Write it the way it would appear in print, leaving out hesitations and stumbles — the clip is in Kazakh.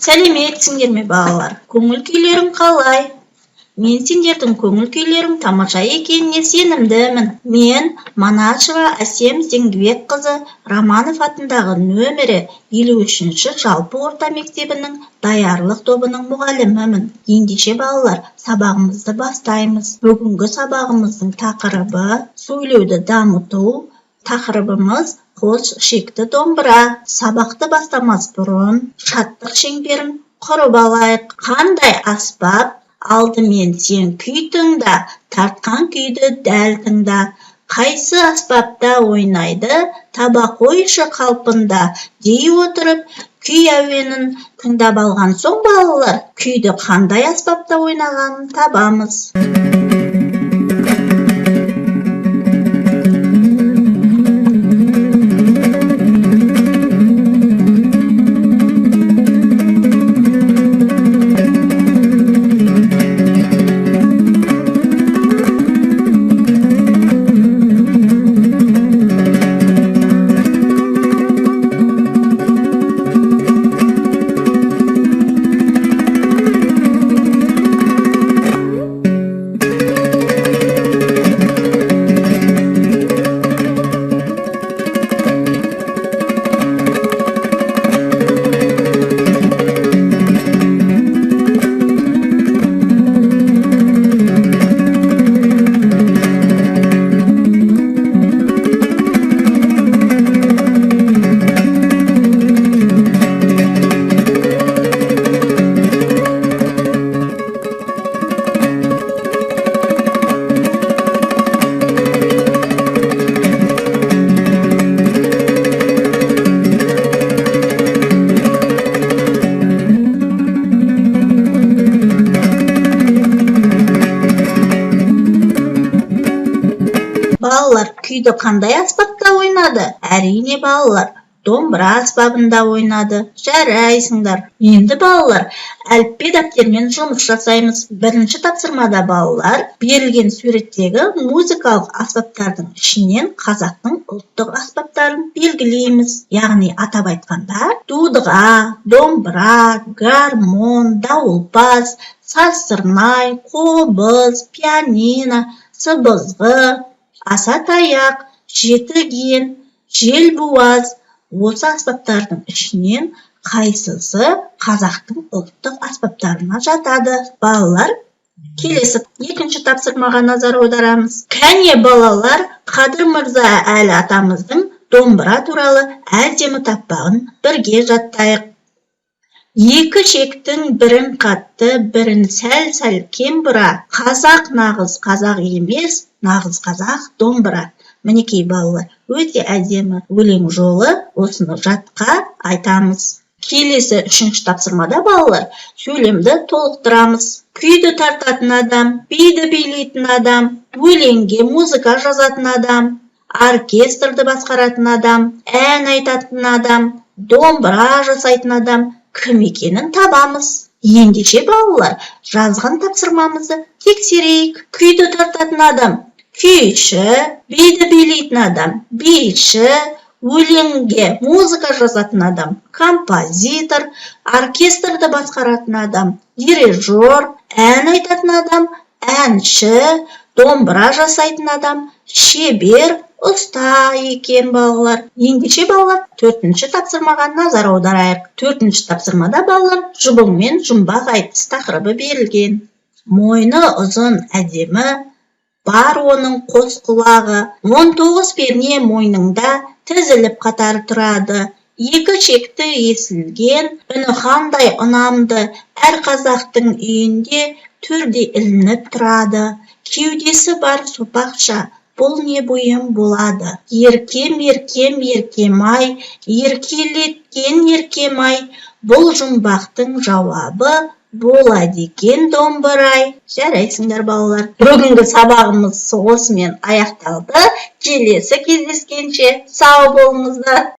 Сәлеметсіңдер ме балалар? Көңіл күйлерің қалай? Мен сендердің көңіл күйлерің тамаша екеніне сенімдімін. Мен Манашева Әсем Зеңгібекқызы Романов атындағы нөмірі 53-ші жалпы орта мектебінің даярлық тобының мұғалімімін. Ендеше балалар, сабағымызды бастаймыз. Бүгінгі сабағымыздың тақырыбы сөйлеуді дамыту. Тақырыбымыз қос шекті домбыра. Сабақты бастамас бұрын шаттық шеңберін құрып алайық. Қандай аспап? Алдымен сен күй тыңда, тартқан күйді дәл тыңда. Қайсы аспапта ойнайды, таба қойшы қалпында дей отырып, күй әуенін тыңдап алған соң балалар, күйді қандай аспапта ойнағанын табамыз. Балалар күйді қандай аспапта ойнады? Әрине балалар, домбыра аспабында ойнады. Жарайсыңдар. Енді балалар, әліппе дәптермен жұмыс жасаймыз. Бірінші тапсырмада балалар, берілген суреттегі музыкалық аспаптардың ішінен қазақтың ұлттық аспаптарын белгілейміз. Яғни атап айтқанда, дудыға, домбыра, гармон, дауылпаз, сазсырнай, қобыз, пианино, сыбызғы, асатаяқ, жетіген, желбуаз. Осы аспаптардың ішінен қайсысы қазақтың ұлттық аспаптарына жатады? Балалар, келесі екінші тапсырмаға назар аударамыз. Кәне балалар, Қадыр Мырза Әлі атамыздың домбыра туралы әдемі тақпағын бірге жаттайық. Екі шектің бірін қатты, бірін сәл-сәл кем бұра. Қазақ нағыз қазақ емес, нағыз қазақ домбыра. Мінекей балалар, өте әдемі өлең жолы, осыны жатқа айтамыз. Келесі үшінші тапсырмада балалар, сөйлемді толықтырамыз. Күйді тартатын адам, биді билейтін адам, өлеңге музыка жазатын адам, оркестрді басқаратын адам, ән айтатын адам, домбыра жасайтын адам кім екенін табамыз. Ендеше балалар, жазған тапсырмамызды тексерейік. Күйді тартатын адам күйші, биді билейтін адам биші, өлеңге музыка жазатын адам композитор, оркестрді басқаратын адам дирижер, ән айтатын адам әнші, домбыра жасайтын адам шебер, ұста екен балалар. Ендеше балалар, төртінші тапсырмаға назар аударайық. Төртінші тапсырмада балалар жұбың мен жұмбақ айтыс тақырыбы берілген. Мойны ұзын әдемі, бар оның қос құлағы, 19 перне мойныңда тізіліп қатар тұрады. Екі шекті есілген, үні қандай ұнамды, әр қазақтың үйінде төрде ілініп тұрады. Кеудесі бар сопақша, бұл не бұйым болады. Еркем, еркем, еркем-ай, еркелеткен еркем-ай, бұл жұмбақтың жауабы болады екен домбырай. Жарайсыңдар балалар. Бүгінгі сабағымыз осымен аяқталды. Келесі кездескенше сау болыңыздар.